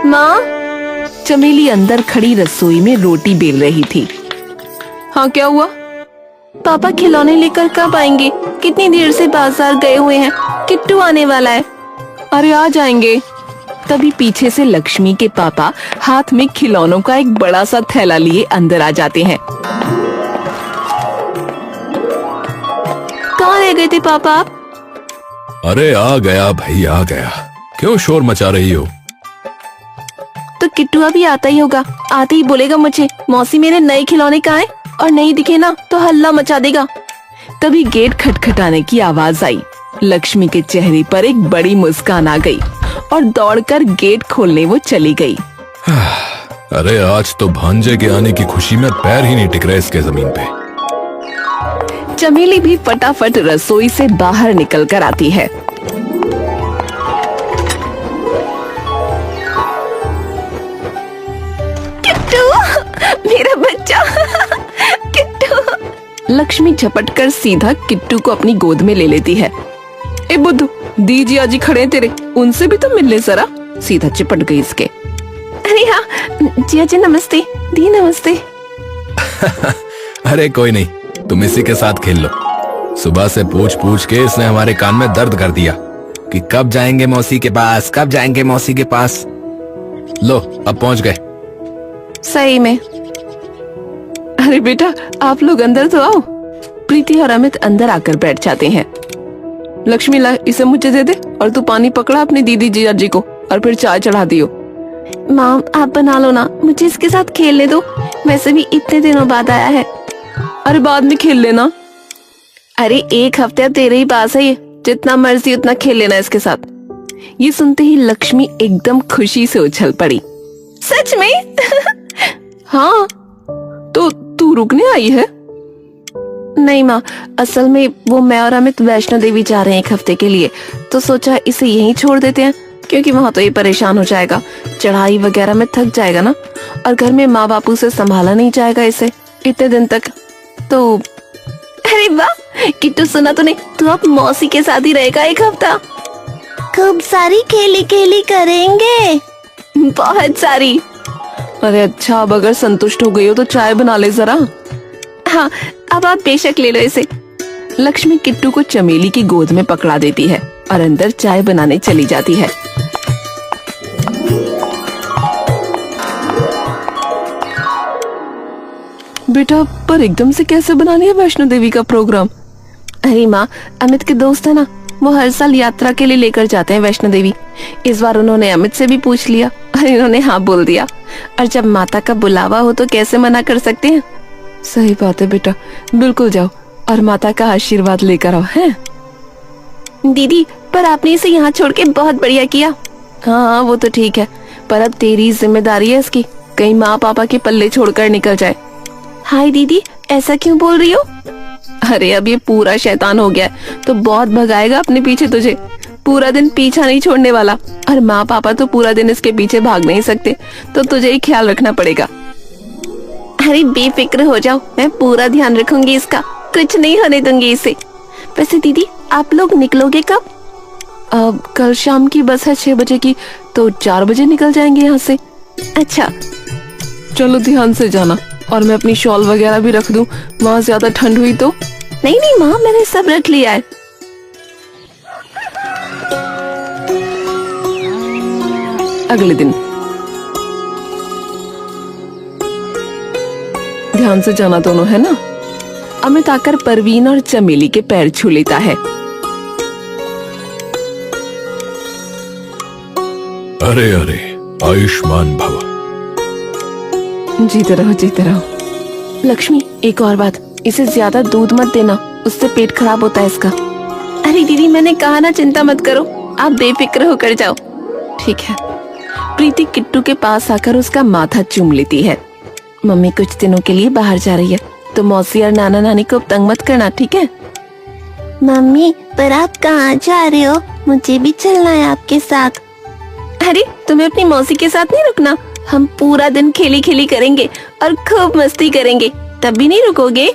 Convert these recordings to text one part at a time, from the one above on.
माँ, चमेली अंदर खड़ी रसोई में रोटी बेल रही थी। हाँ, क्या हुआ? पापा खिलौने लेकर कब आएंगे? कितनी देर से बाजार गए हुए हैं। किट्टू आने वाला है। अरे आ जाएंगे। तभी पीछे से लक्ष्मी के पापा हाथ में खिलौनों का एक बड़ा सा थैला लिए अंदर आ जाते हैं। कहाँ रह गए थे पापा आप? अरे आ गया भाई, आ गया। क्यों शोर मचा रही हो? तो किट्टू अभी आता ही होगा। आते ही बोलेगा मुझे, मौसी मेरे नए खिलौने कहाँ हैं? और नहीं दिखे ना तो हल्ला मचा देगा। तभी गेट खटखटाने की आवाज आई। लक्ष्मी के चेहरे पर एक बड़ी मुस्कान आ गई और दौड़कर गेट खोलने वो चली गई। अरे आज तो भांजे के आने की खुशी में पैर ही नहीं टिक रहे इसके जमीन पे। चमेली भी फटाफट रसोई से बाहर निकल कर आती है। किट्टू, मेरा बच्चा किट्टू। लक्ष्मी झपटकर सीधा किट्टू को अपनी गोद में ले लेती है। ए बुद्धू, दी जी आजी खड़े हैं तेरे, उनसे भी तो मिल ले जरा। सीधा चिपट गई इसके। अरे हाँ जी आजी नमस्ते। दी नमस्ते। अरे कोई नहीं, तुम इसी के साथ खेल लो। सुबह से पूछ पूछ के इसने हमारे कान में दर्द कर दिया कि कब जाएंगे मौसी के पास, कब जाएंगे मौसी के पास। लो अब पहुंच गए। सही में। अरे बेटा आप लोग अंदर तो आओ। प्रीति और अमित अंदर आकर बैठ जाते हैं। लक्ष्मी ला इसे मुझे दे दे और तू पानी पकड़ा अपनी दीदी जीजा जी को और फिर चाय चढ़ा दियो। माँ आप बना लो ना, मुझे इसके साथ खेलने दो। वैसे भी इतने दिनों बाद आया है। अरे बाद में खेल लेना। अरे एक हफ्ते अब तेरे ही पास है ये, जितना मर्जी उतना खेल लेना इसके साथ। ये सुनते ही लक्ष्मी एकदम खुशी से उछल पड़ी। सच में? हाँ तो तू रुकने आई है? नहीं माँ, असल में वो मैं और अमित वैष्णो देवी जा रहे हैं एक हफ्ते के लिए, तो सोचा इसे यहीं छोड़ देते हैं, क्योंकि वहाँ तो ये परेशान हो जाएगा, चढ़ाई वगैरह में थक जाएगा ना, और घर में माँ बापू से संभाला नहीं जाएगा इसे इतने दिन तक। तो अरे वाह किट्टू, सुना तूने? तू अब मौसी के साथ ही रहेगा एक हफ्ता। खूब सारी खेली खेली करेंगे। बहुत सारी। अरे अच्छा, अब अगर संतुष्ट हो गई हो तो चाय बना ले जरा। हाँ अब आप बेशक ले लो इसे। लक्ष्मी किट्टू को चमेली की गोद में पकड़ा देती है और अंदर चाय बनाने चली जाती है। बेटा पर एकदम से कैसे बना लिया वैष्णो देवी का प्रोग्राम? अरे माँ, अमित के दोस्त है ना, वो हर साल यात्रा के लिए लेकर जाते हैं वैष्णो देवी। इस बार उन्होंने अमित से भी पूछ लिया और इन्होंने हाँ बोल दिया। और जब माता का बुलावा हो तो कैसे मना कर सकते हैं। सही बात है बेटा, बिल्कुल जाओ और माता का आशीर्वाद लेकर आओ। हैं दीदी, पर आपने इसे यहाँ छोड़ के बहुत बढ़िया किया। हाँ वो तो ठीक है, पर अब तेरी जिम्मेदारी है इसकी, कहीं माँ पापा के पल्ले छोड़कर निकल जाए। हाय दीदी, ऐसा क्यों बोल रही हो? अरे अब ये पूरा शैतान हो गया है तो बहुत भगाएगा अपने पीछे तुझे। पूरा दिन पीछा नहीं छोड़ने वाला, और माँ पापा तो पूरा दिन इसके पीछे भाग नहीं सकते, तो तुझे ही ख्याल रखना पड़ेगा। अरे बेफिक्र हो जाओ, मैं पूरा ध्यान रखूंगी इसका, कुछ नहीं होने दूंगी इसे। वैसे दीदी आप लोग निकलोगे कब? कल शाम की बस है 6 बजे की, तो 4 बजे निकल जाएंगे यहाँ से। अच्छा चलो ध्यान से जाना, और मैं अपनी शॉल वगैरह भी रख दूं, वहाँ ज्यादा ठंड हुई तो। नहीं नहीं माँ, मैंने सब रख लिया है। अगले दिन ध्यान से जाना दोनों, है ना? अमित आकर परवीन और चमेली के पैर छू लेता है। अरे अरे, आयुष्मान भव। जीते रहो जीते रहो। लक्ष्मी एक और बात, इसे ज्यादा दूध मत देना, उससे पेट खराब होता है इसका। अरे दीदी मैंने कहा ना, चिंता मत करो, आप बेफिक्र होकर जाओ। ठीक है। प्रीति किट्टू के पास आकर उसका माथा चूम लेती है। मम्मी कुछ दिनों के लिए बाहर जा रही है, तो मौसी और नाना नानी को तंग मत करना, ठीक है? मम्मी पर आप कहाँ जा रहे हो? मुझे भी चलना है आपके साथ। अरे तुम्हें अपनी मौसी के साथ नहीं रुकना? हम पूरा दिन खेली खेली करेंगे और खूब मस्ती करेंगे, तब भी नहीं रुकोगे?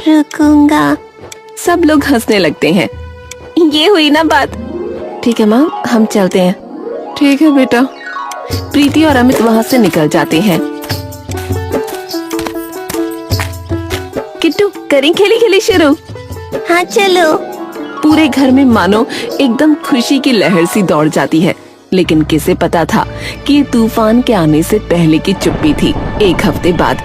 रुकूंगा। सब लोग हंसने लगते हैं। ये हुई ना बात। ठीक है माँ, हम चलते हैं। ठीक है बेटा। प्रीति और अमित वहाँ से निकल जाते हैं। किट्टू, करें खेली खेली शुरू? हाँ चलो। पूरे घर में मानो एकदम खुशी की लहर सी दौड़ जाती है। लेकिन किसे पता था कि तूफान के आने से पहले की चुप्पी थी। एक हफ्ते बाद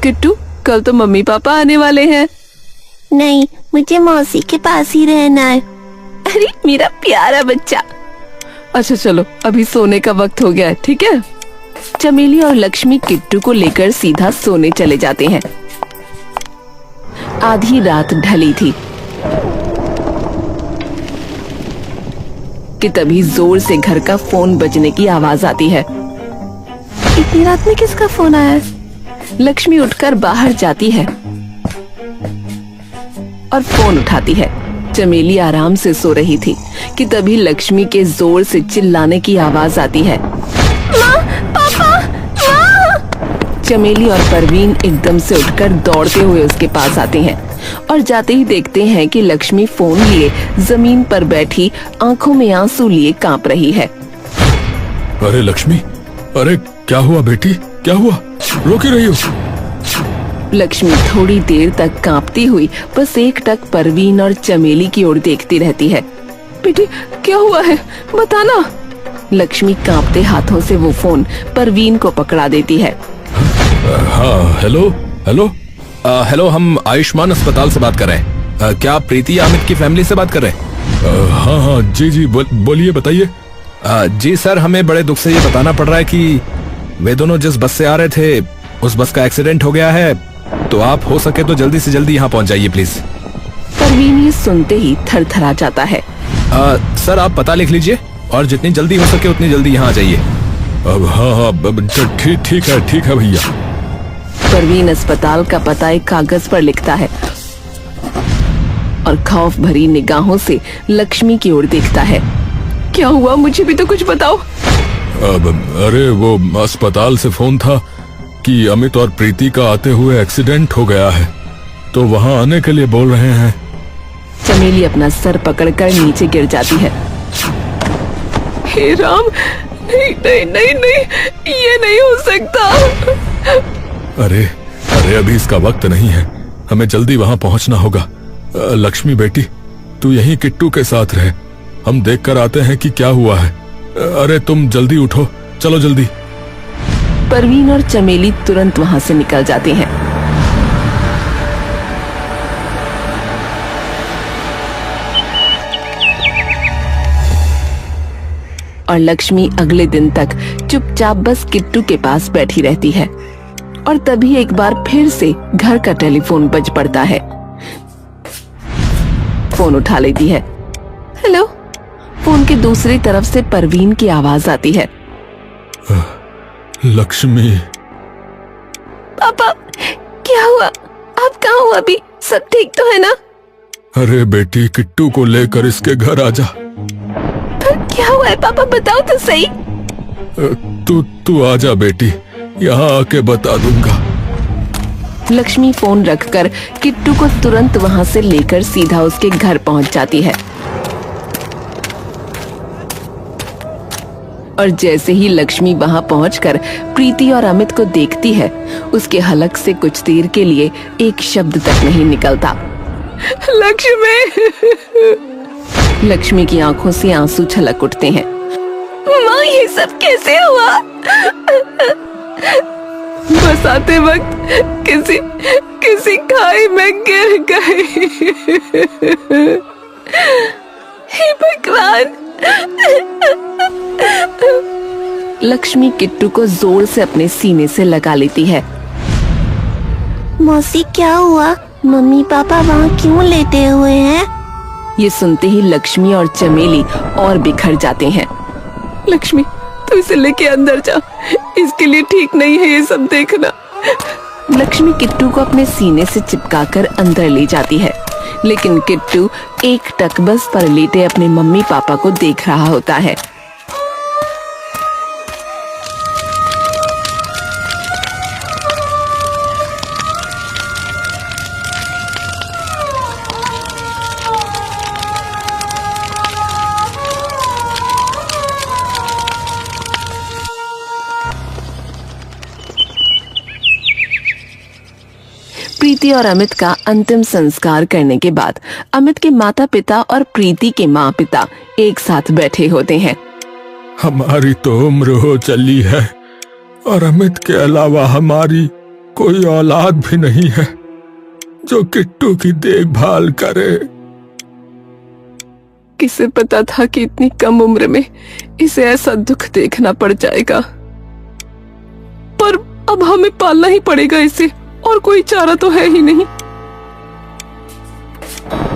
किट्टू, कल तो मम्मी पापा आने वाले हैं। नहीं, मुझे मौसी के पास ही रहना है। अरे मेरा प्यारा बच्चा। अच्छा चलो, अभी सोने का वक्त हो गया है, ठीक है? चमेली और लक्ष्मी किट्टू को लेकर सीधा सोने चले जाते हैं। आधी रात ढली थी कि तभी जोर से घर का फोन बजने की आवाज आती है। इतनी रात में किसका फोन आया है? लक्ष्मी उठकर बाहर जाती है और फोन उठाती है। चमेली आराम से सो रही थी कि तभी लक्ष्मी के जोर से चिल्लाने की आवाज आती है। माँ, पापा, माँ! चमेली और परवीन एकदम से उठकर दौड़ते हुए उसके पास आते हैं और जाते ही देखते हैं कि लक्ष्मी फोन लिए जमीन पर बैठी आंखों में आंसू लिए कांप रही है। अरे लक्ष्मी, अरे क्या हुआ बेटी, क्या हुआ? रो क्यों रही हो? लक्ष्मी थोड़ी देर तक कांपती हुई बस एकटक परवीन और चमेली की ओर देखती रहती है। बेटी क्या हुआ है, बताना। लक्ष्मी कांपते हाथों से वो फोन परवीन को पकड़ा देती है। हाँ, हेलो हेलो। हेलो, हम आयुष्मान अस्पताल से बात कर रहे हैं। क्या आप प्रीति अमित की फैमिली से बात कर रहे हैं? हाँ हाँ, जी जी, बोलिए, बताइए। जी सर, हमें बड़े दुख से ये बताना पड़ रहा है कि वे दोनों जिस बस से आ रहे थे उस बस का एक्सीडेंट हो गया है। तो आप हो सके तो जल्दी से जल्दी यहाँ पहुँच जाइए प्लीज। परवीन ये सुनते ही थरथरा जाता है। सर आप पता लिख लीजिए और जितनी जल्दी हो सके उतनी जल्दी यहाँ आ जाइए। अब हाँ हाँ, ठीक है भैया। परवीन अस्पताल का पता एक कागज पर लिखता है और खौफ भरी निगाहों से लक्ष्मी की ओर देखता है। क्या हुआ, मुझे भी तो कुछ बताओ। अरे वो अस्पताल से फोन था कि अमित और प्रीति का आते हुए एक्सीडेंट हो गया है, तो वहाँ आने के लिए बोल रहे हैं। चमेली अपना सर पकड़कर नीचे गिर जाती है। हे राम, नहीं नहीं नहीं नहीं, ये नहीं हो सकता। अरे अभी इसका वक्त नहीं है, हमें जल्दी वहाँ पहुँचना होगा। लक्ष्मी बेटी, तू यहीं किट्टू के साथ रहे, हम देख कर आते हैं कि क्या हुआ है। अरे तुम जल्दी उठो, चलो जल्दी। परवीन और चमेली तुरंत वहां से निकल जाते हैं। और लक्ष्मी अगले दिन तक चुपचाप बस किट्टू के पास बैठी रहती है। और तभी एक बार फिर से घर का टेलीफोन बज पड़ता है। फोन उठा लेती है। हेलो। फोन के दूसरी तरफ से परवीन की आवाज आती है। लक्ष्मी। पापा क्या हुआ, आप कहाँ हो अभी, सब ठीक तो है ना? अरे बेटी, किट्टू को लेकर इसके घर आजा। पर क्या हुआ है पापा, बताओ तो सही। तू आजा बेटी, यहाँ आके बता दूंगा। लक्ष्मी फोन रखकर किट्टू को तुरंत वहाँ से लेकर सीधा उसके घर पहुँच जाती है। और जैसे ही लक्ष्मी वहाँ पहुंचकर प्रीति और अमित को देखती है, उसके हलक से कुछ देर के लिए एक शब्द तक नहीं निकलता। लक्ष्मी। लक्ष्मी की आंखों से आंसू छलक उठते हैं। माँ, ये सब कैसे हुआ? बस आते वक्त किसी खाई में गिर गई। हे भगवान। लक्ष्मी किट्टू को जोर से अपने सीने से लगा लेती है। मौसी क्या हुआ, मम्मी पापा वहाँ क्यों लेटे हुए हैं? ये सुनते ही लक्ष्मी और चमेली और बिखर जाते हैं। लक्ष्मी, तू इसे लेके अंदर जा, इसके लिए ठीक नहीं है ये सब देखना। लक्ष्मी किट्टू को अपने सीने से चिपकाकर अंदर ले जाती है, लेकिन किट्टू एक टक बस पर लेटे अपने मम्मी पापा को देख रहा होता है। प्रीति और अमित का अंतिम संस्कार करने के बाद अमित के माता पिता और प्रीति के माँ पिता एक साथ बैठे होते हैं। हमारी तो उम्र हो चली है और अमित के अलावा हमारी कोई औलाद भी नहीं है जो किट्टू की देखभाल करे। किसे पता था कि इतनी कम उम्र में इसे ऐसा दुख देखना पड़ जाएगा, पर अब हमें पालना ही पड़ेगा इसे, और कोई चारा तो है ही नहीं।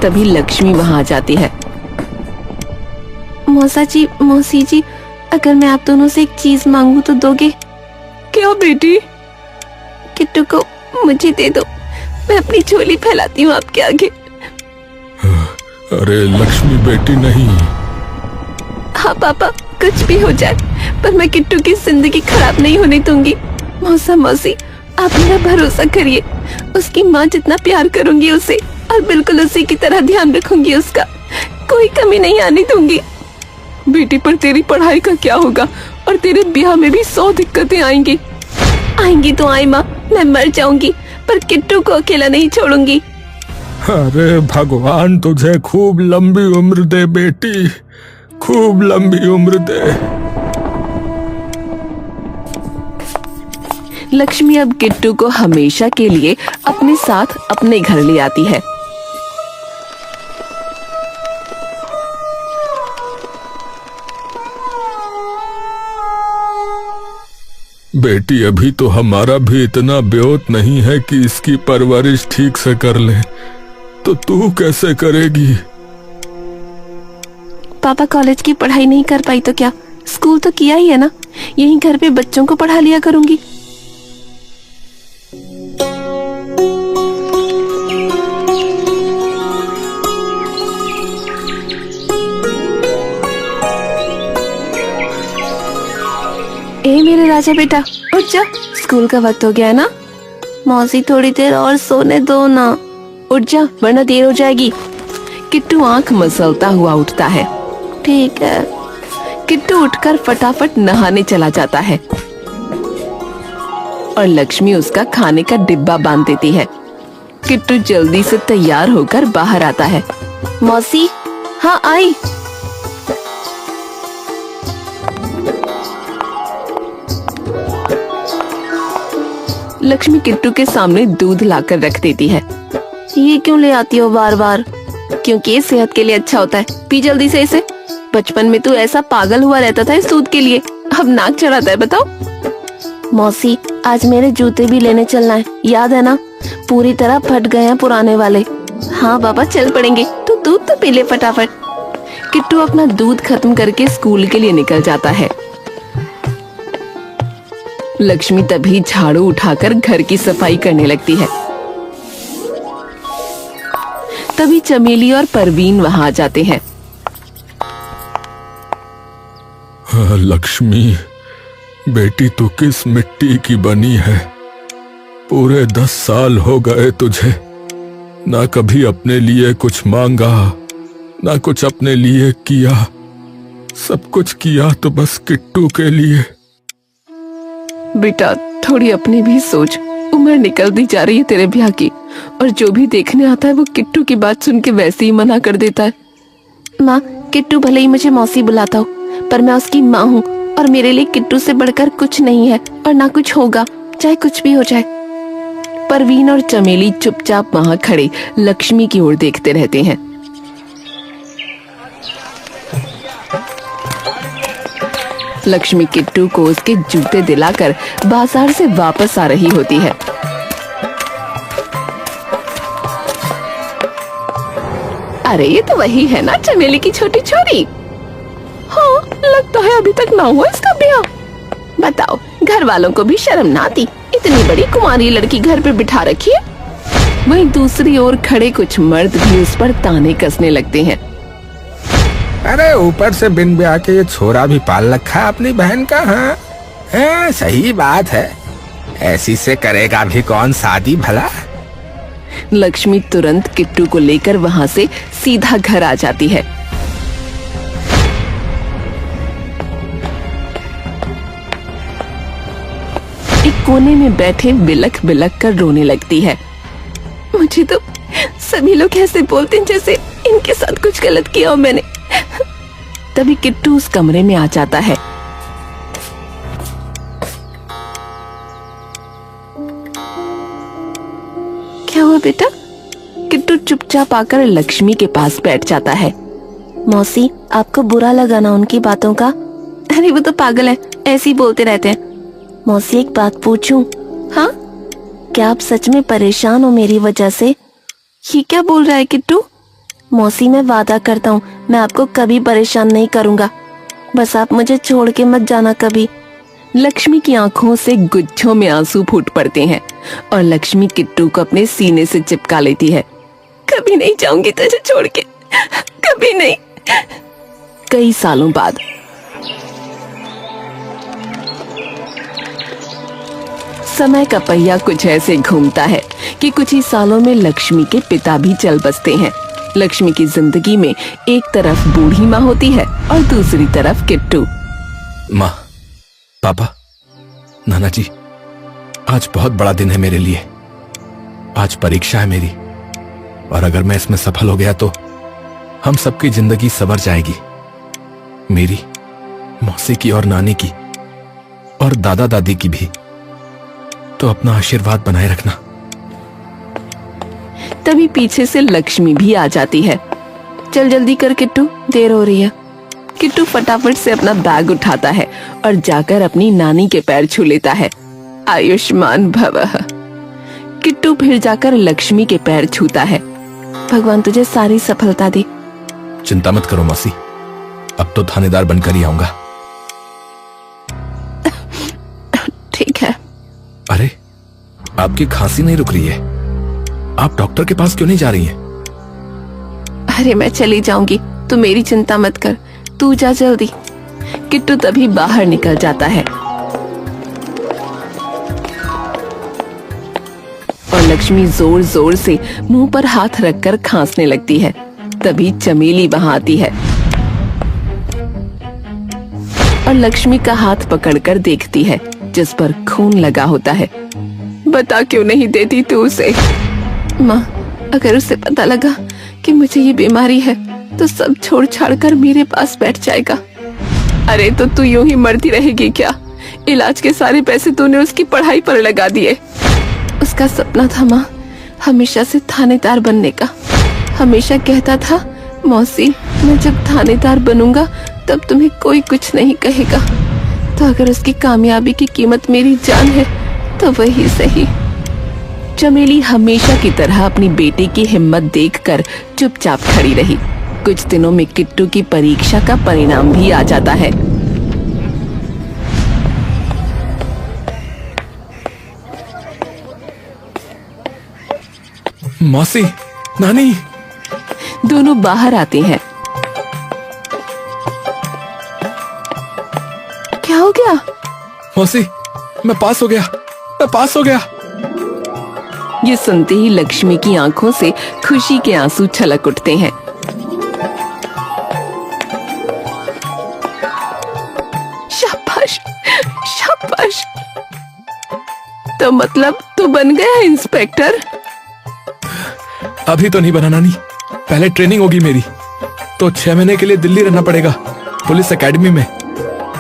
तभी लक्ष्मी वहां आ जाती है। मौसी जी, अगर मैं आप दोनों से एक चीज मांगू तो दोगे? क्या बेटी? किट्टू को मुझे दे दो, मैं अपनी झोली फैलाती हूँ आपके आगे। अरे लक्ष्मी बेटी नहीं। हाँ पापा, कुछ भी हो जाए पर मैं किट्टू की जिंदगी खराब नहीं होने दूंगी। मौसी, आप मेरा भरोसा करिए, उसकी माँ जितना प्यार करूंगी उसे, और बिल्कुल उसी की तरह ध्यान रखूंगी उसका, कोई कमी नहीं आने दूंगी। बेटी, पर तेरी पढ़ाई का क्या होगा? और तेरे ब्याह में भी 100 दिक्कतें आएंगी। आएंगी तो आए माँ, मैं मर जाऊंगी पर किट्टू को अकेला नहीं छोड़ूंगी। अरे भगवान तुझे खूब लंबी उम्र दे बेटी, खूब लंबी उम्र दे। लक्ष्मी अब किट्टू को हमेशा के लिए अपने साथ अपने घर ले आती है। बेटी, अभी तो हमारा भी इतना ब्योत नहीं है कि इसकी परवरिश ठीक से कर ले, तो तू कैसे करेगी? पापा कॉलेज की पढ़ाई नहीं कर पाई तो क्या, स्कूल तो किया ही है ना, यहीं घर पे बच्चों को पढ़ा लिया करूंगी। ए मेरे राजा बेटा, उठ जा, स्कूल का वक्त हो गया है ना। मौसी थोड़ी देर और सोने दो ना। उठ जा वरना देर हो जाएगी। किट्टू आंख मसलता हुआ उठता है। ठीक है। किट्टू उठकर फटाफट नहाने चला जाता है और लक्ष्मी उसका खाने का डिब्बा बांध देती है। किट्टू जल्दी से तैयार होकर बाहर आता है। मौसी, हाँ आई। लक्ष्मी किट्टू के सामने दूध लाकर रख देती है। ये क्यों ले आती हो बार बार? क्योंकि ये सेहत के लिए अच्छा होता है, पी जल्दी से इसे। बचपन में तू ऐसा पागल हुआ रहता था इस दूध के लिए, अब नाक चढ़ाता है। बताओ मौसी, आज मेरे जूते भी लेने चलना है, याद है ना? पूरी तरह फट गए हैं पुराने वाले। हाँ बाबा, चल पड़ेंगे, तू दूध तो पी ले फटाफट। किट्टू अपना दूध खत्म करके स्कूल के लिए निकल जाता है। लक्ष्मी तभी झाड़ू उठाकर घर की सफाई करने लगती है। तभी चमेली और परवीन वहां आ जाते हैं। लक्ष्मी बेटी, तू किस मिट्टी की बनी है? पूरे 10 साल हो गए तुझे, ना कभी अपने लिए कुछ मांगा, ना कुछ अपने लिए किया। सब कुछ किया तो बस किट्टू के लिए। बेटा, थोड़ी अपनी भी सोच, उम्र निकलती जा रही है तेरे ब्याह की, और जो भी देखने आता है वो किट्टू की बात सुन के वैसे ही मना कर देता है। माँ, किट्टू भले ही मुझे मौसी बुलाता हो, पर मैं उसकी माँ हूँ और मेरे लिए किट्टू से बढ़कर कुछ नहीं है और ना कुछ होगा, चाहे कुछ भी हो जाए। परवीन और चमेली चुपचाप वहां खड़े लक्ष्मी की ओर देखते रहते हैं। लक्ष्मी किट्टू को उसके जूते दिलाकर बाजार से वापस आ रही होती है। अरे ये तो वही है ना, चमेली की छोटी छोरी। हाँ, लगता है अभी तक ना हुआ इसका ब्याह। बताओ, घर वालों को भी शर्म ना आती, इतनी बड़ी कुंवारी लड़की घर पे बिठा रखी है। वहीं दूसरी ओर खड़े कुछ मर्द भी उस पर ताने कसने लगते हैं। अरे ऊपर से बिन ब्याह के ये छोरा भी पाल रखा है अपनी बहन का। हाँ, सही बात है, ऐसी से करेगा भी कौन शादी भला। लक्ष्मी तुरंत किट्टू को लेकर वहां से सीधा घर आ जाती है। एक कोने में बैठे बिलख बिलख कर रोने लगती है। मुझे तो सभी लोग ऐसे बोलते हैं जैसे इनके साथ कुछ गलत किया हो मैंने। तभी किट्टू उस कमरे में आ जाता है। क्या हुआ बेटा? किट्टू चुपचाप आकर लक्ष्मी के पास बैठ जाता है। मौसी, आपको बुरा लगा ना उनकी बातों का? अरे वो तो पागल है, ऐसे ही बोलते रहते हैं। मौसी एक बात पूछूं? हाँ? क्या आप सच में परेशान हो मेरी वजह से? ये क्या बोल रहा है किट्टू? मौसी मैं वादा करता हूँ मैं आपको कभी परेशान नहीं करूँगा, बस आप मुझे छोड़ के मत जाना कभी। लक्ष्मी की आंखों से गुच्छों में आंसू फूट पड़ते हैं और लक्ष्मी किट्टू को अपने सीने से चिपका लेती है। कभी नहीं जाऊंगी तुझे छोड़ के, कभी नहीं। कई सालों बाद समय का पहिया कुछ ऐसे घूमता है कि कुछ ही सालों में लक्ष्मी के पिता भी चल बसते हैं। लक्ष्मी की जिंदगी में एक तरफ बूढ़ी माँ होती है और दूसरी तरफ किट्टू। माँ, पापा, नाना जी, आज बहुत बड़ा दिन है मेरे लिए। आज परीक्षा है मेरी, और अगर मैं इसमें सफल हो गया तो हम सबकी जिंदगी संवर जाएगी। मेरी, मौसी की और नानी की और दादा दादी की भी। तो अपना आशीर्वाद बनाए रखना। तभी पीछे से लक्ष्मी भी आ जाती है। चल जल्दी कर किट्टू, देर हो रही है। किट्टू फटाफट से अपना बैग उठाता है और जाकर अपनी नानी के पैर छू लेता है। आयुष्मान भवः। किट्टू फिर जाकर लक्ष्मी के पैर छूता है। भगवान तुझे सारी सफलता दे। चिंता मत करो मौसी, अब तो थानेदार बनकर ही आऊंगा। ठीक है। अरे, आपकी खांसी नहीं रुक रही है, आप डॉक्टर के पास क्यों नहीं जा रही हैं? अरे मैं चली जाऊंगी, तू मेरी चिंता मत कर, तू जा जल्दी। किट्टू तभी बाहर निकल जाता है और लक्ष्मी जोर जोर से मुंह पर हाथ रखकर खांसने लगती है। तभी चमेली वहां आती है और लक्ष्मी का हाथ पकड़कर देखती है जिस पर खून लगा होता है। बता क्यों नहीं देती तू उसे? माँ, अगर उसे पता लगा कि मुझे ये बीमारी है तो सब छोड़ छाड़ कर मेरे पास बैठ जाएगा। अरे तो तू यूं ही मरती रहेगी क्या? इलाज के सारे पैसे तूने उसकी पढ़ाई पर लगा दिए। उसका सपना था माँ, हमेशा से थानेदार बनने का। हमेशा कहता था मौसी, मैं जब थानेदार बनूंगा तब तुम्हें कोई कुछ नहीं कहेगा। तो अगर उसकी कामयाबी की कीमत मेरी जान है तो वही सही। चमेली हमेशा की तरह अपनी बेटी की हिम्मत देखकर चुपचाप खड़ी रही। कुछ दिनों में किट्टू की परीक्षा का परिणाम भी आ जाता है। मौसी, नानी। दोनों बाहर आते हैं। क्या हो गया? मौसी, मैं पास हो गया, मैं पास हो गया। ये सुनते ही लक्ष्मी की आंखों से खुशी के आंसू छलक उठते हैं। शाबाश, शाबाश। तो मतलब तू बन गया इंस्पेक्टर? अभी तो नहीं बना नानी, पहले ट्रेनिंग होगी मेरी। तो 6 महीने के लिए दिल्ली रहना पड़ेगा, पुलिस एकेडमी में।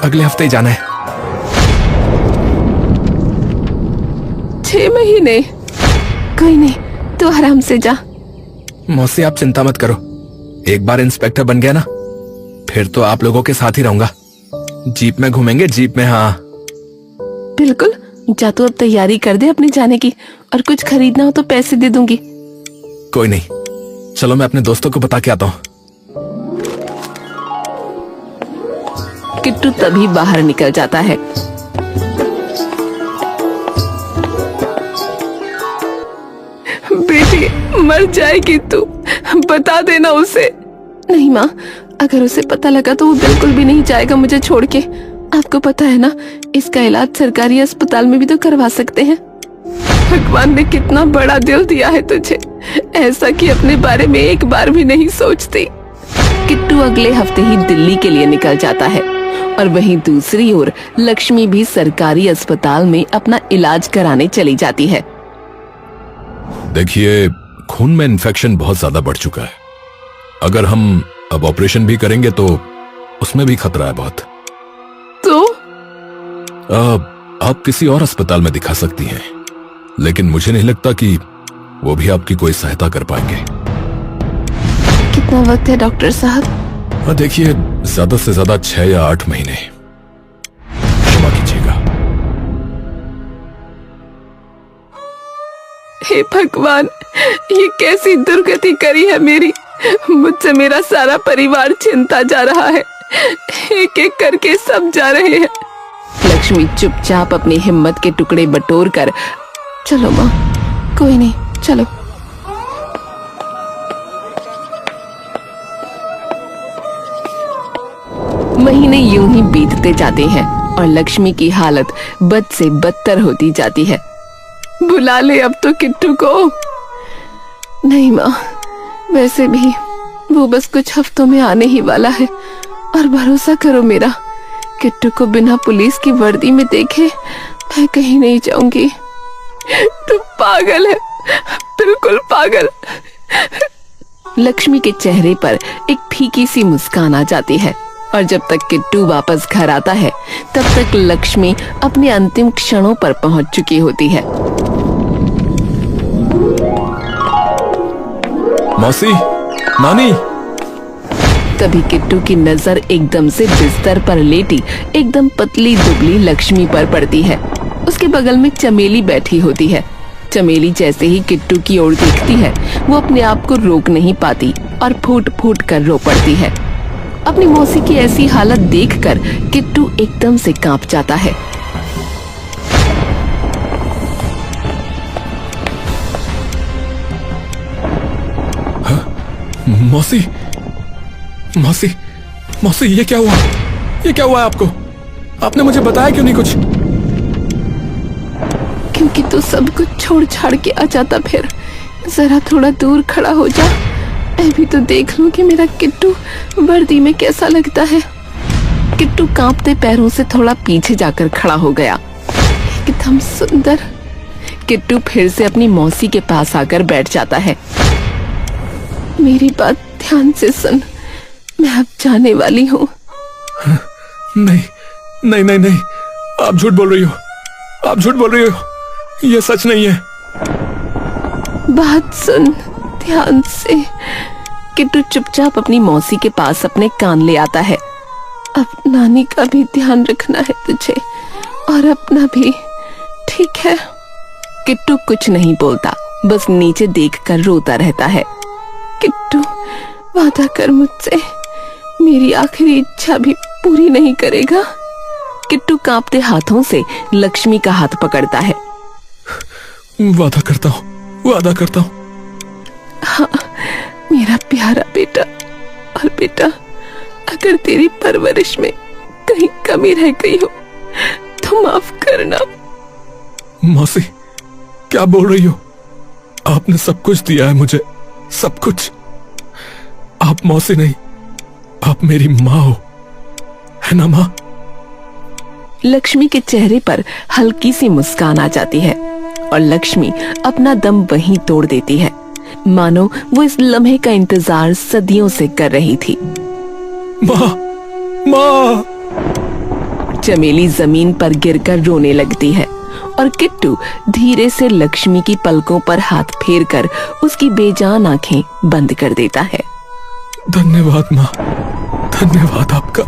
अगले हफ्ते ही जाना है। 6 महीने? कोई नहीं, तू आराम से जा। मौसी आप चिंता मत करो, एक बार इंस्पेक्टर बन गया ना, फिर तो आप लोगों के साथ ही रहूंगा। जीप में घूमेंगे, जीप में। हाँ बिल्कुल, जा तू अब तैयारी कर दे अपने जाने की, और कुछ खरीदना हो तो पैसे दे दूंगी। कोई नहीं, चलो मैं अपने दोस्तों को बता के आता हूँ। किट्टू तभी बाहर निकल जाता है। बेटी मर जाएगी तू, बता देना उसे। नहीं माँ, अगर उसे पता लगा तो वो बिल्कुल भी नहीं जाएगा मुझे छोड़ के। आपको पता है ना, इसका इलाज सरकारी अस्पताल में भी तो करवा सकते हैं। भगवान ने कितना बड़ा दिल दिया है तुझे, ऐसा कि अपने बारे में एक बार भी नहीं सोचती। किट्टू अगले हफ्ते ही दिल्ली के लिए निकल जाता है और वहीं दूसरी ओर लक्ष्मी भी सरकारी अस्पताल में अपना इलाज कराने चली जाती है। देखिए, खून में इन्फेक्शन बहुत ज्यादा बढ़ चुका है। अगर हम अब ऑपरेशन भी करेंगे तो उसमें भी खतरा है बहुत। तो आप किसी और अस्पताल में दिखा सकती हैं, लेकिन मुझे नहीं लगता कि वो भी आपकी कोई सहायता कर पाएंगे। कितना वक्त है डॉक्टर साहब? देखिए, ज्यादा से ज्यादा 6 या 8 महीने। क्षमा कीजिएगा। हे भगवान, ये कैसी दुर्गति करी है मेरी। मुझसे मेरा सारा परिवार चिंता जा रहा है। एक एक करके सब जा रहे हैं। लक्ष्मी चुपचाप अपनी हिम्मत के टुकड़े बटोर कर, चलो माँ, कोई नहीं, चलो। महीने यूं ही बीतते जाते हैं और लक्ष्मी की हालत बद से बदतर होती जाती है। बुला ले अब तो किट्टू को। नहीं माँ, वैसे भी वो बस कुछ हफ्तों में आने ही वाला है, और भरोसा करो मेरा, किट्टू को बिना पुलिस की वर्दी में देखे मैं कहीं नहीं जाऊंगी। तू पागल है, बिल्कुल पागल। लक्ष्मी के चेहरे पर एक फीकी सी मुस्कान आ जाती है, और जब तक किट्टू वापस घर आता है तब तक लक्ष्मी अपने अंतिम क्षणों पर पहुंच चुकी होती है। मौसी, नानी। तभी किट्टू की नजर एकदम से बिस्तर पर लेटी एकदम पतली दुबली लक्ष्मी पर पड़ती है। उसके बगल में चमेली बैठी होती है। चमेली जैसे ही किट्टू की ओर देखती है, वो अपने आप को रोक नहीं पाती और फूट फूट कर रो पड़ती है। अपनी मौसी की ऐसी हालत देखकर किट्टू एकदम से कांप जाता है। मौसी, मौसी, मौसी, ये क्या हुआ? ये क्या हुआ है आपको? आपने मुझे बताया क्यों नहीं कुछ? क्योंकि तू सब कुछ छोड़ छाड़ के आ जाता, फिर जरा थोड़ा दूर खड़ा हो जा, मैं भी तो देख लूं कि मेरा किट्टू वर्दी में कैसा लगता है। किट्टू कांपते पैरों से थोड़ा पीछे जाकर खड़ा हो गया। एकदम सुंदर। किट्टू फिर से अपनी मौसी के पास आकर बैठ जाता है। मेरी बात ध्यान से सुन, मैं अब जाने वाली हूँ। नहीं, नहीं, नहीं, नहीं, आप झूठ बोल रही हो। आप झूठ बोल रही हो, ये सच नहीं है। बात सुन ध्यान से। किट्टू चुपचाप अपनी मौसी के पास अपने कान ले आता है। अब नानी का भी ध्यान रखना है तुझे, और अपना भी, ठीक है? किट्टू कुछ नहीं बोलता, बस नीचे देखकर रोता रहता है। किट्टू, वादा कर मुझसे, मेरी आखिरी इच्छा भी पूरी नहीं करेगा? किट्टू कांपते हाथों से लक्ष्मी का हाथ पकड़ता है। वादा करता हूँ, वादा करता हूँ। हाँ मेरा प्यारा बेटा। और बेटा, अगर तेरी परवरिश में कहीं कमी रह गई हो तो माफ करना। मौसी, क्या बोल रही हो? आपने सब कुछ दिया है मुझे, सब कुछ। आप मौसी नहीं, आप मेरी माँ हो, है ना माँ? लक्ष्मी के चेहरे पर हल्की सी मुस्कान आ जाती है और लक्ष्मी अपना दम वहीं तोड़ देती है, मानो वो इस लम्हे का इंतजार सदियों से कर रही थी। माँ, माँ! चमेली जमीन पर गिरकर रोने लगती है और किट्टू धीरे से लक्ष्मी की पलकों पर हाथ फेरकर उसकी बेजान आंखें बंद कर देता है। धन्यवाद माँ, धन्यवाद आपका।